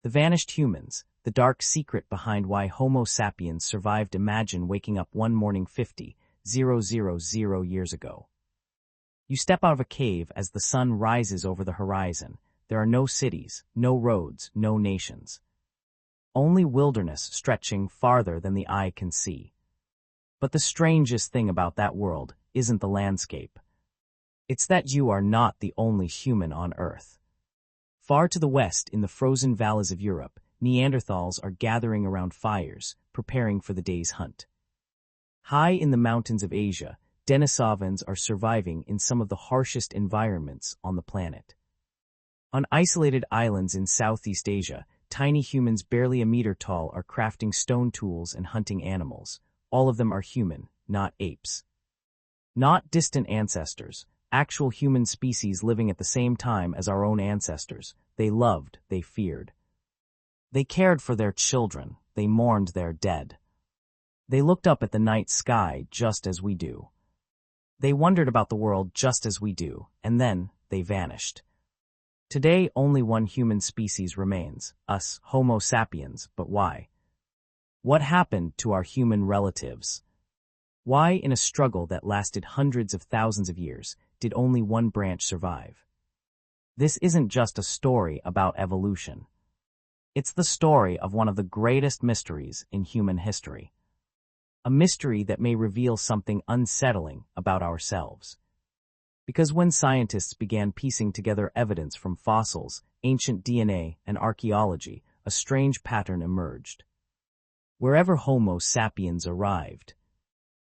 The vanished humans, the dark secret behind why Homo sapiens survived. Imagine waking up one morning 50,000 years ago. You step out of a cave as the sun rises over the horizon. There are no cities, no roads, no nations. Only wilderness stretching farther than the eye can see. But the strangest thing about that world isn't the landscape. It's that you are not the only human on Earth. Far to the west, in the frozen valleys of Europe, Neanderthals are gathering around fires, preparing for the day's hunt. High in the mountains of Asia, Denisovans are surviving in some of the harshest environments on the planet. On isolated islands in Southeast Asia, tiny humans barely a meter tall are crafting stone tools and hunting animals. All of them are human, not apes. Not distant ancestors, actual human species living at the same time as our own ancestors. They loved, they feared. They cared for their children, they mourned their dead. They looked up at the night sky just as we do. They wondered about the world just as we do, and then they vanished. Today, only one human species remains, us, Homo sapiens, but why? What happened to our human relatives? Why, in a struggle that lasted hundreds of thousands of years, did only one branch survive? This isn't just a story about evolution. It's the story of one of the greatest mysteries in human history. A mystery that may reveal something unsettling about ourselves. Because when scientists began piecing together evidence from fossils, ancient DNA, and archaeology, a strange pattern emerged. Wherever Homo sapiens arrived,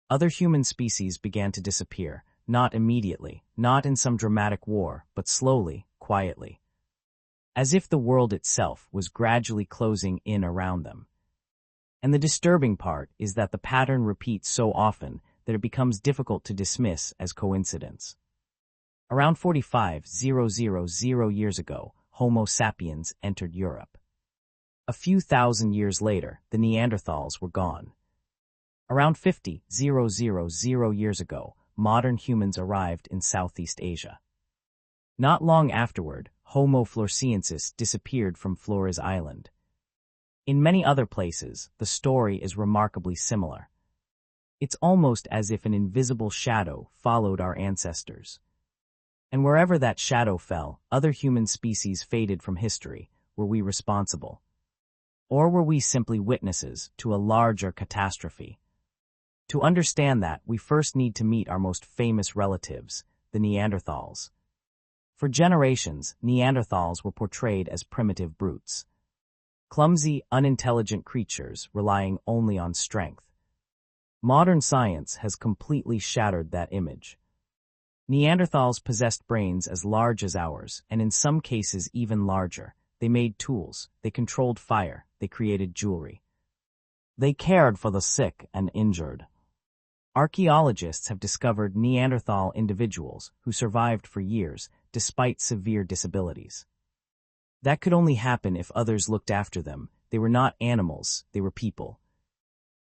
other human species began to disappear, not immediately, not in some dramatic war, but slowly, quietly. As if the world itself was gradually closing in around them. And the disturbing part is that the pattern repeats so often that it becomes difficult to dismiss as coincidence. Around 45,000 years ago, Homo sapiens entered Europe. A few thousand years later, the Neanderthals were gone. Around 50,000 years ago, modern humans arrived in Southeast Asia. Not long afterward, Homo floresiensis disappeared from Flores Island. In many other places, the story is remarkably similar. It's almost as if an invisible shadow followed our ancestors. And wherever that shadow fell, other human species faded from history. Were we responsible? Or were we simply witnesses to a larger catastrophe? To understand that, we first need to meet our most famous relatives, the Neanderthals. For generations, Neanderthals were portrayed as primitive brutes. Clumsy, unintelligent creatures relying only on strength. Modern science has completely shattered that image. Neanderthals possessed brains as large as ours, and in some cases even larger. They made tools, they controlled fire, they created jewelry. They cared for the sick and injured. Archaeologists have discovered Neanderthal individuals who survived for years despite severe disabilities. That could only happen if others looked after them. They were not animals, they were people.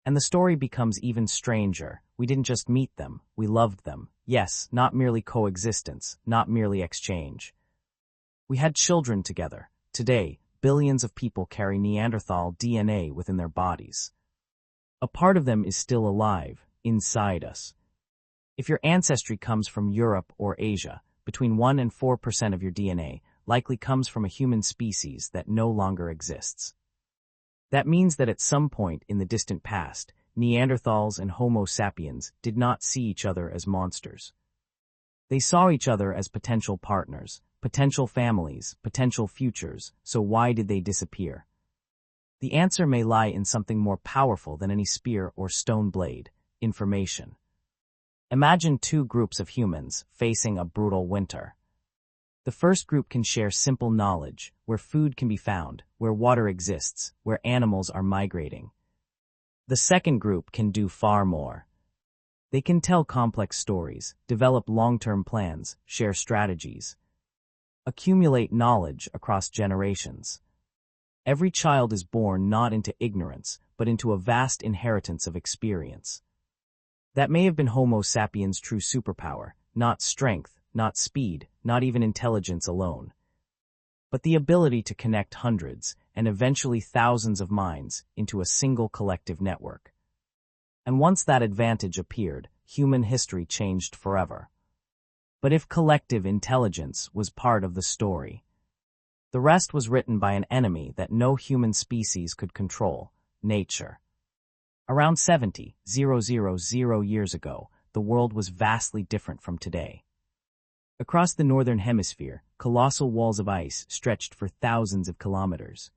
And the story becomes even stranger. We didn't just meet them, we loved them. Yes, not merely coexistence, not merely exchange. We had children together. Today, billions of people carry Neanderthal DNA within their bodies. A part of them is still alive, inside us. If your ancestry comes from Europe or Asia, between 1 and 4% of your DNA likely comes from a human species that no longer exists. That means that at some point in the distant past, Neanderthals and Homo sapiens did not see each other as monsters. They saw each other as potential partners, potential families, potential futures. So why did they disappear? The answer may lie in something more powerful than any spear or stone blade: information. Imagine two groups of humans facing a brutal winter. The first group can share simple knowledge, where food can be found, where water exists, where animals are migrating. The second group can do far more. They can tell complex stories, develop long-term plans, share strategies, accumulate knowledge across generations. Every child is born not into ignorance, but into a vast inheritance of experience. That may have been Homo sapiens' true superpower, not strength, not speed, not even intelligence alone, but the ability to connect hundreds, and eventually thousands of minds into a single collective network. And once that advantage appeared, human history changed forever. But if collective intelligence was part of the story, the rest was written by an enemy that no human species could control: nature. Around 70,000 years ago, the world was vastly different from today. Across the northern hemisphere, colossal walls of ice stretched for thousands of kilometers.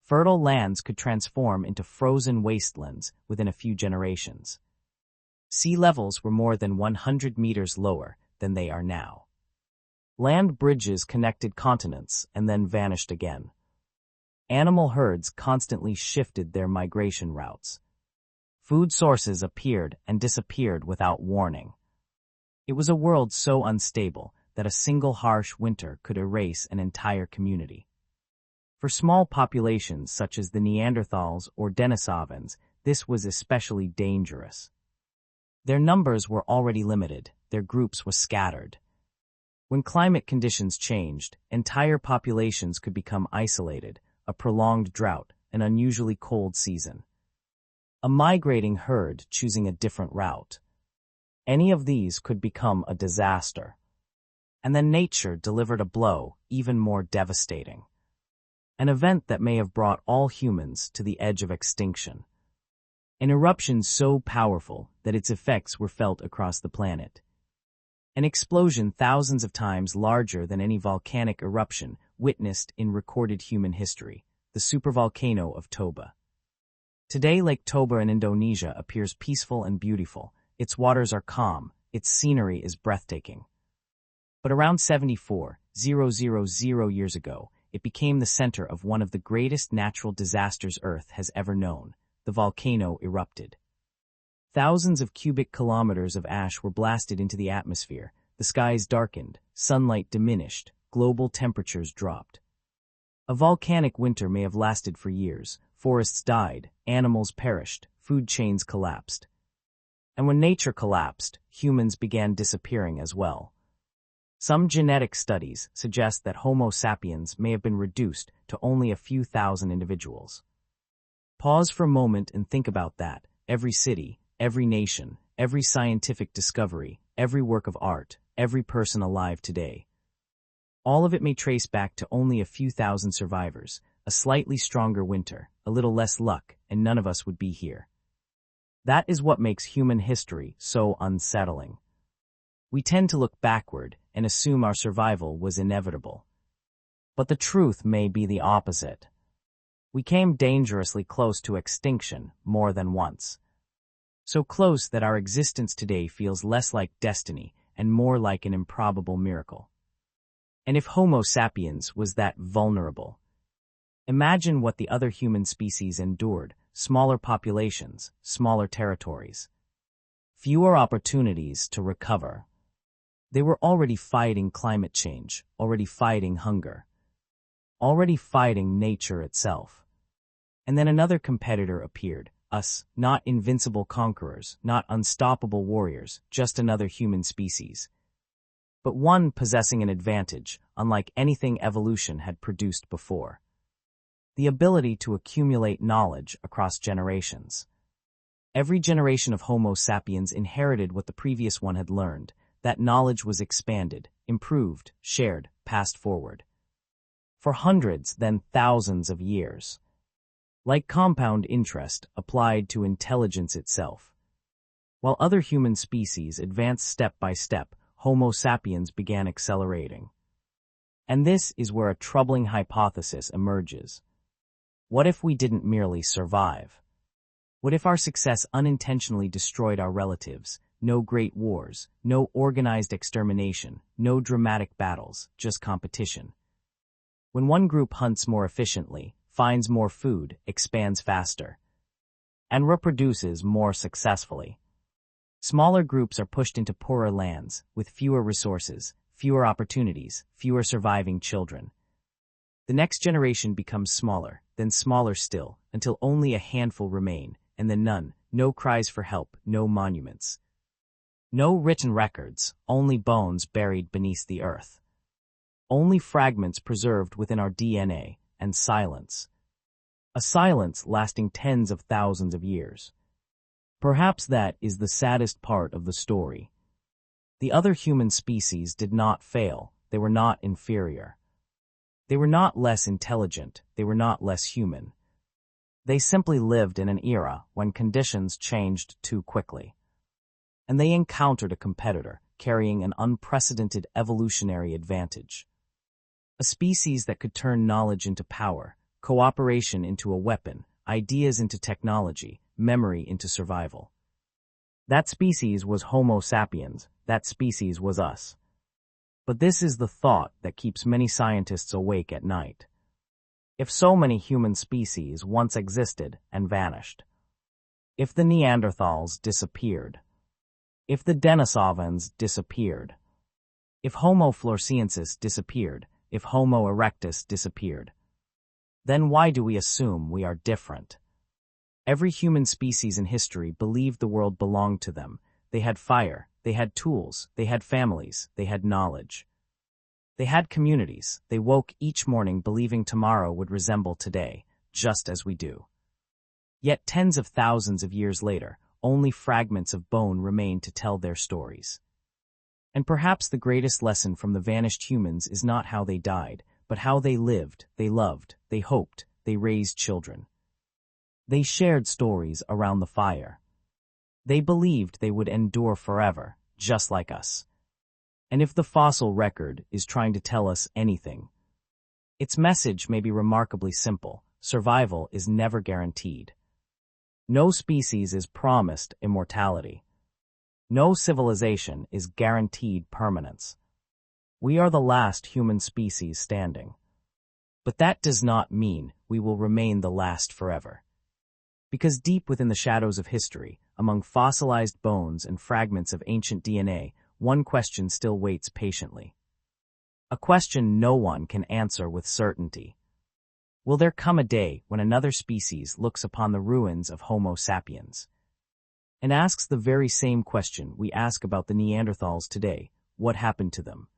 Fertile lands could transform into frozen wastelands within a few generations. Sea levels were more than 100 meters lower than they are now. Land bridges connected continents and then vanished again. Animal herds constantly shifted their migration routes. Food sources appeared and disappeared without warning. It was a world so unstable that a single harsh winter could erase an entire community. For small populations such as the Neanderthals or Denisovans, this was especially dangerous. Their numbers were already limited, their groups were scattered. When climate conditions changed, entire populations could become isolated: a prolonged drought, an unusually cold season, a migrating herd choosing a different route. Any of these could become a disaster. And then nature delivered a blow even more devastating. An event that may have brought all humans to the edge of extinction. An eruption so powerful that its effects were felt across the planet. An explosion thousands of times larger than any volcanic eruption witnessed in recorded human history: the supervolcano of Toba. Today, Lake Toba in Indonesia appears peaceful and beautiful. Its waters are calm, its scenery is breathtaking. But around 74,000 years ago, it became the center of one of the greatest natural disasters Earth has ever known. The volcano erupted. Thousands of cubic kilometers of ash were blasted into the atmosphere. The skies darkened, sunlight diminished, global temperatures dropped. A volcanic winter may have lasted for years. Forests died, animals perished, food chains collapsed. And when nature collapsed, humans began disappearing as well. Some genetic studies suggest that Homo sapiens may have been reduced to only a few thousand individuals. Pause for a moment and think about that. Every city, every nation, every scientific discovery, every work of art, every person alive today. All of it may trace back to only a few thousand survivors, a slightly stronger winter, a little less luck, and none of us would be here. That is what makes human history so unsettling. We tend to look backward and assume our survival was inevitable. But the truth may be the opposite. We came dangerously close to extinction more than once. So close that our existence today feels less like destiny and more like an improbable miracle. And if Homo sapiens was that vulnerable, imagine what the other human species endured: smaller populations, smaller territories, fewer opportunities to recover. They were already fighting climate change, already fighting hunger, already fighting nature itself. And then another competitor appeared: us, not invincible conquerors, not unstoppable warriors, just another human species. But one possessing an advantage, unlike anything evolution had produced before: the ability to accumulate knowledge across generations. Every generation of Homo sapiens inherited what the previous one had learned. That knowledge was expanded, improved, shared, passed forward. For hundreds, then thousands of years. Like compound interest applied to intelligence itself. While other human species advanced step by step, Homo sapiens began accelerating. And this is where a troubling hypothesis emerges. What if we didn't merely survive? What if our success unintentionally destroyed our relatives? No great wars, no organized extermination, no dramatic battles, just competition. When one group hunts more efficiently, finds more food, expands faster, and reproduces more successfully, smaller groups are pushed into poorer lands with fewer resources, fewer opportunities, fewer surviving children. The next generation becomes smaller, then smaller still, until only a handful remain, and then none. No cries for help, no monuments. No written records, only bones buried beneath the earth. Only fragments preserved within our DNA, and silence. A silence lasting tens of thousands of years. Perhaps that is the saddest part of the story. The other human species did not fail. They were not inferior. They were not less intelligent. They were not less human. They simply lived in an era when conditions changed too quickly. And they encountered a competitor carrying an unprecedented evolutionary advantage. A species that could turn knowledge into power, cooperation into a weapon, ideas into technology, memory into survival. That species was Homo sapiens. That species was us. But this is the thought that keeps many scientists awake at night. If so many human species once existed and vanished, if the Neanderthals disappeared, if the Denisovans disappeared, if Homo floresiensis disappeared, if Homo erectus disappeared, then why do we assume we are different? Every human species in history believed the world belonged to them. They had fire, they had tools, they had families, they had knowledge. They had communities. They woke each morning believing tomorrow would resemble today, just as we do. Yet tens of thousands of years later, only fragments of bone remain to tell their stories. And perhaps the greatest lesson from the vanished humans is not how they died, but how they lived, they loved, they hoped, they raised children. They shared stories around the fire. They believed they would endure forever, just like us. And if the fossil record is trying to tell us anything, its message may be remarkably simple. Survival is never guaranteed. No species is promised immortality. No civilization is guaranteed permanence. We are the last human species standing. But that does not mean we will remain the last forever. Because deep within the shadows of history, among fossilized bones and fragments of ancient DNA, one question still waits patiently. A question no one can answer with certainty. Will there come a day when another species looks upon the ruins of Homo sapiens and asks the very same question we ask about the Neanderthals today? What happened to them?